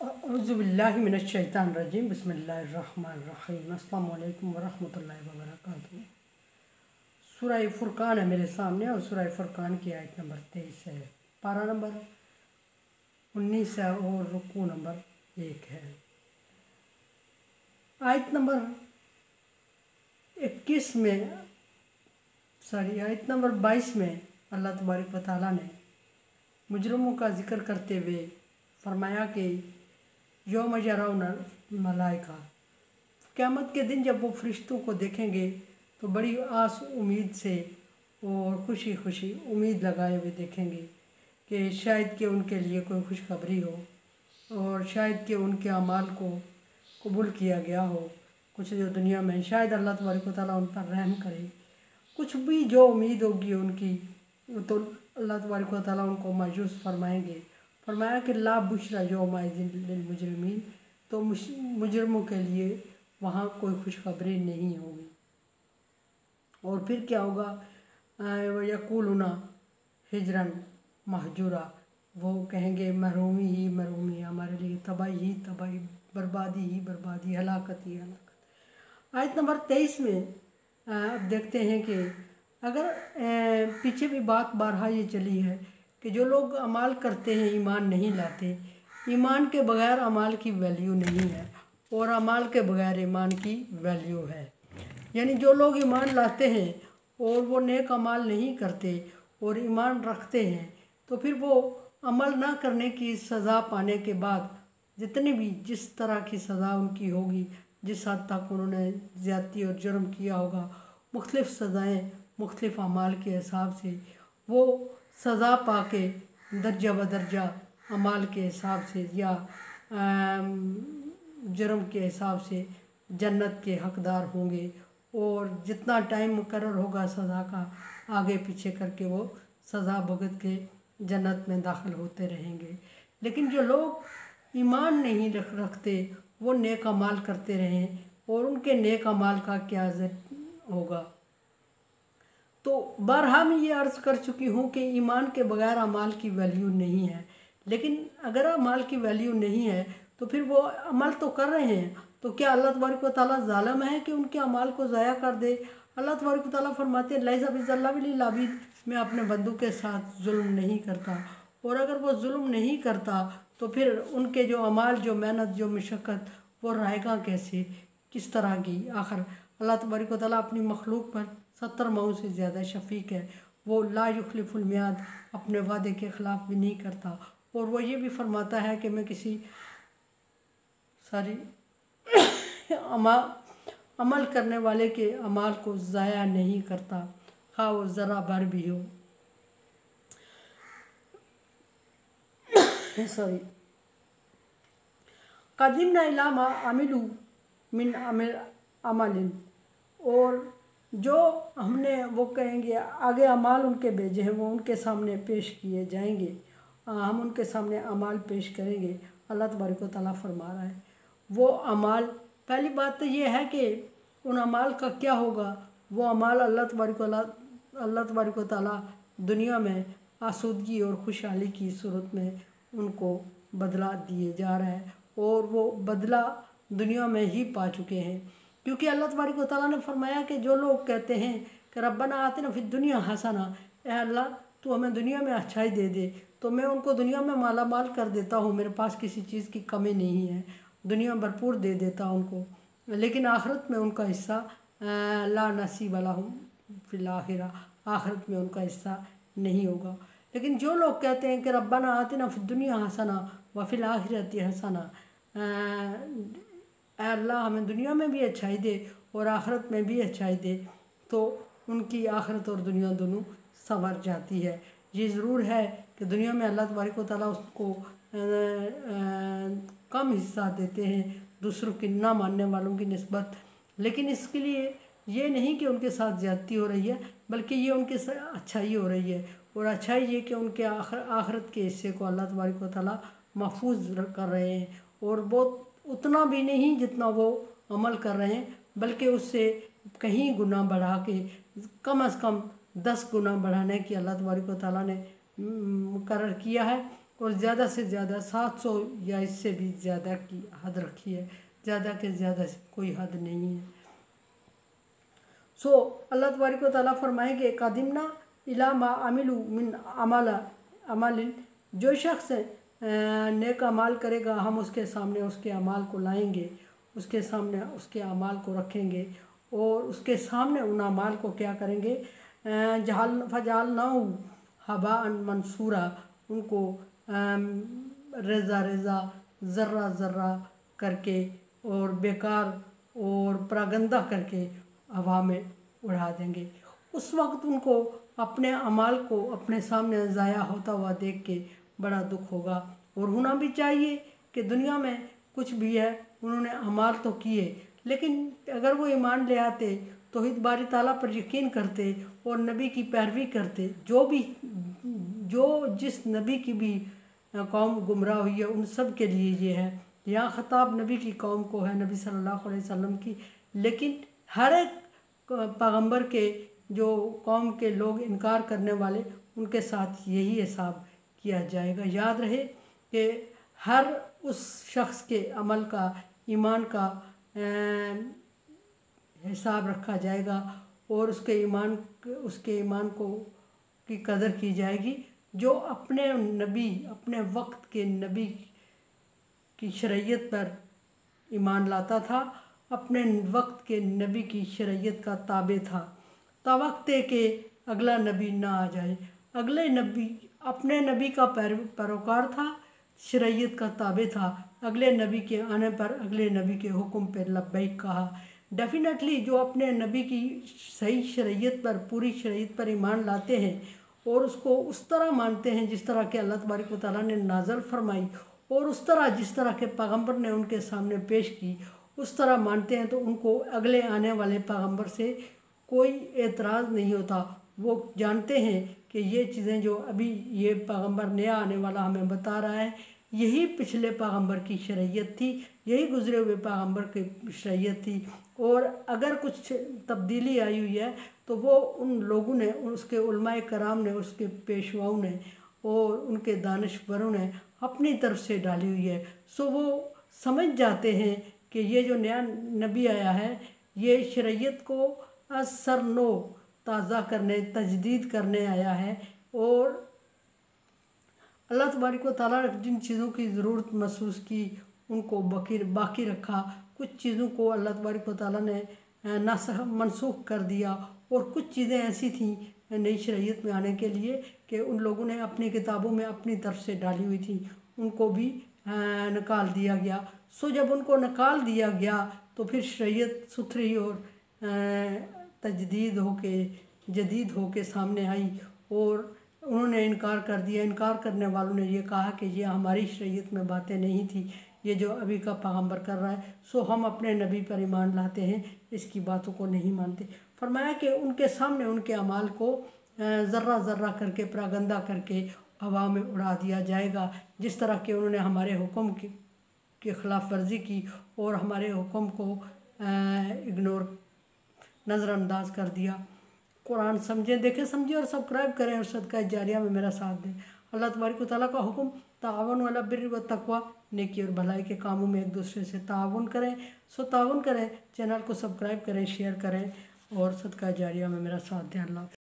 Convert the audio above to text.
औज़ुबिल्लाहिमिनश्शैतानिर्रजीम बिस्मिल्लाहिर्रहमानिर्रहीम अस्सलामु अलैकुम वरहमतुल्लाहि वबरकातुहू। सूरह फुरकान है मेरे सामने और सूरह फुरकान की आयत नंबर 23 है, पारा नंबर 19 है और रुकू नंबर 1 है। आयत नंबर 21 में आयत नंबर 22 में अल्लाह तबारक व तआला ने मुजरिमों का जिक्र करते हुए फरमाया कि यौम यरौनल मलाइका, क़यामत के दिन जब वो फरिश्तों को देखेंगे तो बड़ी आस उम्मीद से और खुशी खुशी उम्मीद लगाए हुए देखेंगे कि शायद कि उनके लिए कोई खुशखबरी हो और शायद कि उनके अमाल को कबूल किया गया हो। कुछ जो दुनिया में शायद अल्लाह तबारक व तआला उन पर रहम करे, कुछ भी जो उम्मीद होगी उनकी, तो अल्लाह तबारक व तआला उनको मायूस फरमाएंगे। फरमाया कि ला बुशरा यौमइज़िन लिलमुजरिमीन, तो मुजरिमों के लिए वहाँ कोई खुशखबरी नहीं होगी। और फिर क्या होगा, यक़ूलूना हिजरन महजूरा, वो कहेंगे महरूमी ही महरूमी, हमारे लिए तबाही ही तबाही, बर्बादी ही बर्बादी, हलाकत ही हलाकत। आयत नंबर 23 में अब देखते हैं कि अगर पीछे भी बात बारहा ये चली है कि जो लोग अमाल करते हैं ईमान नहीं लाते, ईमान के बगैर अमाल की वैल्यू नहीं है और अमाल के बगैर ईमान की वैल्यू है। यानी जो लोग ईमान लाते हैं और वो नेक अमाल नहीं करते और ईमान रखते हैं, तो फिर वो अमल ना करने की सज़ा पाने के बाद जितनी भी जिस तरह की सज़ा उनकी होगी, जिस हद तक उन्होंने ज़्यादती और जुर्म किया होगा, मुख्तलिफ़ सज़ाएँ मुख्तलिफ़ अमाल के हिसाब से वो सज़ा पाके दर्जा बदर्जा अमाल के हिसाब से या जुर्म के हिसाब से जन्नत के हकदार होंगे। और जितना टाइम मुकर्रर होगा सज़ा का, आगे पीछे करके वो सज़ा भुगत के जन्नत में दाखिल होते रहेंगे। लेकिन जो लोग ईमान नहीं रखते वो नेक अमाल करते रहें और उनके नेक अमाल का क्या होगा। तो बारहा मैं ये अर्ज़ कर चुकी हूँ कि ईमान के बगैर अमाल की वैल्यू नहीं है। लेकिन अगर अमाल की वैल्यू नहीं है तो फिर वो अमल तो कर रहे हैं, तो क्या अल्लाह तबारक व तआला ज़ालिम है कि उनके अमाल को ज़ाया कर दे। अल्लाह तबारक व तआला फरमाते हैं लैसा बिज़ल्लामिल लिल-आबिद, मैं अपने बंदों के साथ जुल्म नहीं करता। और अगर वो जुल्म नहीं करता तो फिर उनके जो अमाल, जो मेहनत, जो मशक्क़त, वो रहेगा कैसे, किस तरह की। आखिर अल्लाह तबारक व तआला अपनी मखलूक पर 70 माओं से ज़्यादा शफ़ीक है। वो ला युखलिफुल मियाद, अपने वादे के ख़िलाफ़ भी नहीं करता। और वो ये भी फरमाता है कि मैं किसी अमल करने वाले के अमाल को ज़ाया नहीं करता, खा वो ज़रा भर भी हो। क़दिमना इला मा अमिलू मिन अमलिन, और जो हमने, वो कहेंगे आगे अमाल उनके भेजे हैं वो उनके सामने पेश किए जाएंगे, हम उनके सामने अमाल पेश करेंगे। अल्लाह तबारक व तआला फरमा रहा है वो अमाल, पहली बात तो ये है कि उन अमाल का क्या होगा। वो अमाल अल्लाह तबारक व तआला दुनिया में आसूदगी और खुशहाली की सूरत में उनको बदला दिए जा रहा है और वो बदला दुनिया में ही पा चुके हैं। क्योंकि अल्लाह तबारक व तआला ने फरमाया कि जो लोग कहते हैं कि रब्बना आतिना फिद दुनिया हसना, ए अल्लाह तू हमें दुनिया में अच्छाई दे दे, तो मैं उनको दुनिया में माला माल कर देता हूँ, मेरे पास किसी चीज़ की कमी नहीं है, दुनिया भरपूर दे देता हूँ उनको, लेकिन आखिरत में उनका हिस्सा ला नसीब लहुम फिल आखिरा, आखिरत में उनका हिस्सा नहीं होगा। लेकिन जो लोग कहते हैं कि रब्बना आतिना फिद दुनिया हसना व फिल आखिरति हसना, अल्लाह हमें दुनिया में भी अच्छाई दे और आखिरत में भी अच्छाई दे, तो उनकी आखिरत और दुनिया दोनों संवर जाती है। ये ज़रूर है कि दुनिया में अल्लाह तबारक व तआला उसको कम हिस्सा देते हैं दूसरों की ना मानने वालों की निस्बत, लेकिन इसके लिए ये नहीं कि उनके साथ ज़्यादती हो रही है, बल्कि ये उनके साथ अच्छाई हो रही है। और अच्छाई ये कि उनके आखिरत के हिस्से को अल्लाह तबारक व तआला महफूज कर रहे हैं। और बहुत उतना भी नहीं जितना वो अमल कर रहे हैं, बल्कि उससे कहीं गुना बढ़ा के, कम से कम 10 गुना बढ़ाने की अल्लाह तबारक व तआला ने मुकर्रर किया है। और ज़्यादा से ज़्यादा 700 या इससे भी ज़्यादा की हद रखी है, ज़्यादा के ज़्यादा कोई हद नहीं है। सो अल्लाह तबारक व तआला फरमाएंगे कादिमना इला मा अमिलू मिन अमालिन, जो शख्स नेक अमाल करेगा हम उसके सामने उसके अमाल को लाएंगे, उसके सामने उसके अमाल को रखेंगे और उसके सामने उन अमाल को क्या करेंगे, जहाल फजालनाहु हबाअन मंसूरा, उनको रेज़ा रेज़ा ज़र्रा ज़र्रा करके और बेकार और प्रागंदा करके हवा में उड़ा देंगे। उस वक्त उनको अपने अमाल को अपने सामने ज़ाया होता हुआ देख के बड़ा दुख होगा। और होना भी चाहिए कि दुनिया में कुछ भी है उन्होंने अमाल तो किए, लेकिन अगर वो ईमान ले आते, तौहीद बारी ताला पर यकीन करते और नबी की पैरवी करते, जो जिस नबी की भी कौम गुमराह हुई है उन सब के लिए ये है। यहाँ ख़िताब नबी की कौम को है, नबी सल्लल्लाहु अलैहि वसल्लम की, लेकिन हर एक पैगंबर के जो कौम के लोग इनकार करने वाले उनके साथ यही हिसाब किया जाएगा। याद रहे कि हर उस शख्स के अमल का, ईमान का हिसाब रखा जाएगा और उसके ईमान को की कदर की जाएगी जो अपने नबी, अपने वक्त के नबी की शरीयत पर ईमान लाता था, अपने वक्त के नबी की शरीयत का ताबे था, तावक्ते के अगला नबी ना आ जाए। अगले नबी अपने नबी का पैरोकार था, शरीयत का ताबे था, अगले नबी के आने पर अगले नबी के हुक्म पर लब्बैक कहा। डेफिनेटली जो अपने नबी की सही शरीयत पर, पूरी शरीयत पर ईमान लाते हैं और उसको उस तरह मानते हैं जिस तरह के अल्लाह तबारक व तआला ने नाज़ल फरमाई और उस तरह जिस तरह के पैगंबर ने उनके सामने पेश की उस तरह मानते हैं, तो उनको अगले आने वाले पैगंबर से कोई एतराज़ नहीं होता। वो जानते हैं कि ये चीज़ें जो अभी ये पैगंबर नया आने वाला हमें बता रहा है, यही पिछले पैगंबर की शरीयत थी, यही गुज़रे हुए पैगंबर की शरीयत थी। और अगर कुछ तब्दीली आई हुई है तो वो उन लोगों ने, उसके उलमाए कराम ने, उसके पेशवाओं ने और उनके दानिशवरों ने अपनी तरफ से डाली हुई है। सो वो समझ जाते हैं कि ये जो नया नबी आया है ये शरीयत को असर नो ताज़ा करने, तजदीद करने आया है। और अल्लाह तबारक व तआला जिन चीज़ों की ज़रूरत महसूस की उनको बाकी रखा, कुछ चीज़ों को अल्लाह तबारक व तआला ने मनसूख कर दिया और कुछ चीज़ें ऐसी थीं नई शरीयत में आने के लिए कि उन लोगों ने अपनी किताबों में अपनी तरफ से डाली हुई थी, उनको भी निकाल दिया गया। सो जब उनको निकाल दिया गया तो फिर शरीयत सुथरी और जदीद होके सामने आई और उन्होंने इनकार कर दिया। इनकार करने वालों ने ये कहा कि ये हमारी शरीयत में बातें नहीं थी, ये जो अभी का पैगंबर कर रहा है, सो हम अपने नबी पर ईमान लाते हैं, इसकी बातों को नहीं मानते। फरमाया कि उनके सामने उनके अमाल को ज़र्रा ज़र्रा करके, प्रागंदा करके हवा में उड़ा दिया जाएगा। जिस तरह के उन्होंने हमारे हुक्म की खिलाफ वर्जी की और हमारे हुक्म को इग्नोर, नज़रअंदाज कर दिया। कुरान समझें, देखें, समझें और सब्सक्राइब करें और सदका जारिया में मेरा साथ दें। अल्लाह तबारक व तआला का हुक्म ताअवनु अला बिर्रि व तक़वा, नेकी और भलाई के कामों में एक दूसरे से ताअवुन करें। सो ताअवुन करें, चैनल को सब्सक्राइब करें, शेयर करें और सदका जारिया में मेरा साथ दें। अल्लाह।